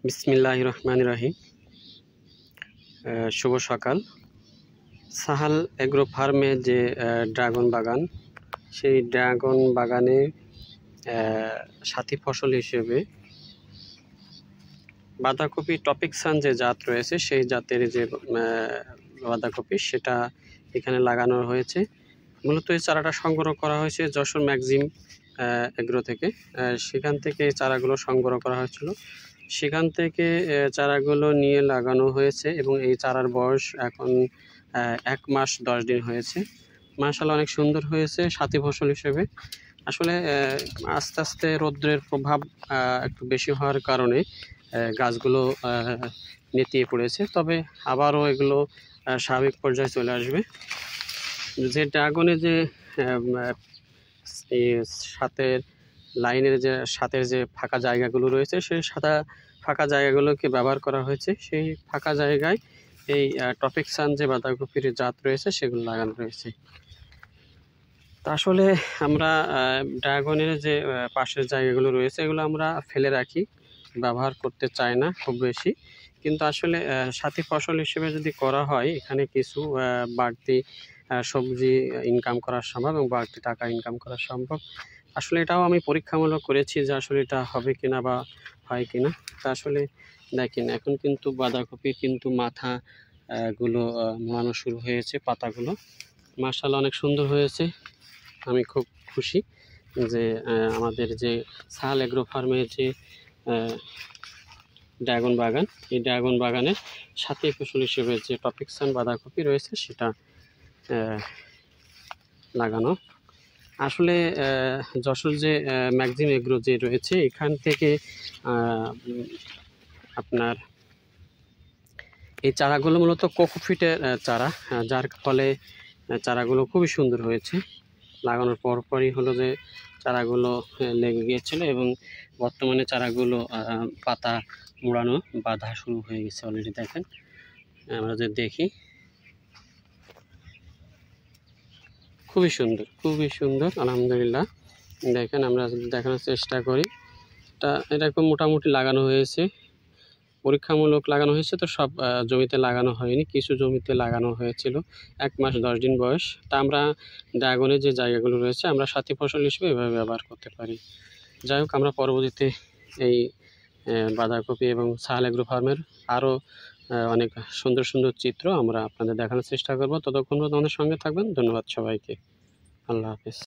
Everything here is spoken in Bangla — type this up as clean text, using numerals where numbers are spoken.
বিসমিল্লাহির রহমানির রহিম। শুভ সকাল। সাহাল এগ্রো ফার্মে যে ড্রাগন বাগান, সেই ড্রাগন বাগানে সাথী ফসল হিসেবে বাঁধাকপি টপিকসান যে জাত রয়েছে, সেই জাতের যে বাঁধাকপি সেটা এখানে লাগানো হয়েছে। মূলত এই চারাটা সংগ্রহ করা হয়েছে যশোর ম্যাক্সিম এগ্রো থেকে। সেখান থেকে চারাগুলো সংগ্রহ করা হয়েছিল, সেখান থেকে চারাগুলো নিয়ে লাগানো হয়েছে এবং এই চারার বয়স এখন 1 মাস 10 দিন হয়েছে। মাশাআল্লাহ অনেক সুন্দর হয়েছে সাথী ফসল হিসেবে। আসলে আস্তে আস্তে রৌদ্রের প্রভাব একটু বেশি হওয়ার কারণে গাছগুলো নেতিয়ে পড়েছে, তবে আবারও এগুলো স্বাভাবিক পর্যায়ে চলে আসবে। যে ড্রাগনে যে সাথের লাইনের যে সাথের যে ফাঁকা জায়গাগুলো রয়েছে, সেই ফাঁকা জায়গাগুলোকে ব্যবহার করা হয়েছে। সেই ফাঁকা জায়গায় এই টপিকসান যে বাঁধাকপির জাত রয়েছে সেগুলো লাগানো রয়েছে। তা আসলে আমরা ড্রাগনের যে পাশের জায়গাগুলো রয়েছে এগুলো আমরা ফেলে রাখি, ব্যবহার করতে চাই না খুব বেশি। কিন্তু আসলে সাথী ফসল হিসেবে যদি করা হয়, এখানে কিছু বাড়তি সবজি ইনকাম করা সম্ভব এবং বাড়তি টাকা ইনকাম করা সম্ভব। আসলে এটাও আমি পরীক্ষামূলক করেছি যে আসলে এটা হবে কিনা বা হয় কিনা। তা আসলে দেখেন, এখন কিন্তু বাঁধাকপির কিন্তু মাথা গুলো মোড়ানো শুরু হয়েছে, পাতাগুলো মাশাআল্লাহ অনেক সুন্দর হয়েছে। আমি খুব খুশি যে আমাদের যে সাহাল এগ্রো ফার্মের যে ড্রাগন বাগান, এই ড্রাগন বাগানের সাথী ফসল হিসেবে যে টপিকসান বাঁধাকপি রয়েছে সেটা লাগানো। আসলে যশোর যে ম্যাক্সিম এগ্রো যে রয়েছে, এখান থেকে আপনার এই চারাগুলো মূলত কোকোফিটের চারা, যার ফলে চারাগুলো খুবই সুন্দর হয়েছে। লাগানোর পরপরই হলো যে চারাগুলো লেগে গিয়েছিল এবং বর্তমানে চারাগুলো পাতা মোড়ানো বাঁধা শুরু হয়ে গেছে অলরেডি। দেখেন, আমরা যে দেখি খুবই সুন্দর, খুবই সুন্দর আলহামদুলিল্লাহ। দেখেন, আমরা দেখানোর চেষ্টা করি। এরকম মোটামুটি লাগানো হয়েছে, পরীক্ষামূলক লাগানো হয়েছে। তো সব জমিতে লাগানো হয়নি, কিছু জমিতে লাগানো হয়েছিল। 1 মাস 10 দিন বয়স। তা আমরা ড্রাগনের যে জায়গাগুলো রয়েছে আমরা সাথী ফসল হিসেবে এভাবে ব্যবহার করতে পারি। যাই হোক, আমরা পরবর্তীতে এই বাঁধাকপি এবং সাহাল এগ্রো ফার্মের আরও অনেক সুন্দর সুন্দর চিত্র আমরা আপনাদের দেখানোর চেষ্টা করব। ততক্ষণ পর্যন্ত আমাদের সঙ্গে থাকবেন। ধন্যবাদ সবাইকে। আল্লাহ হাফেজ।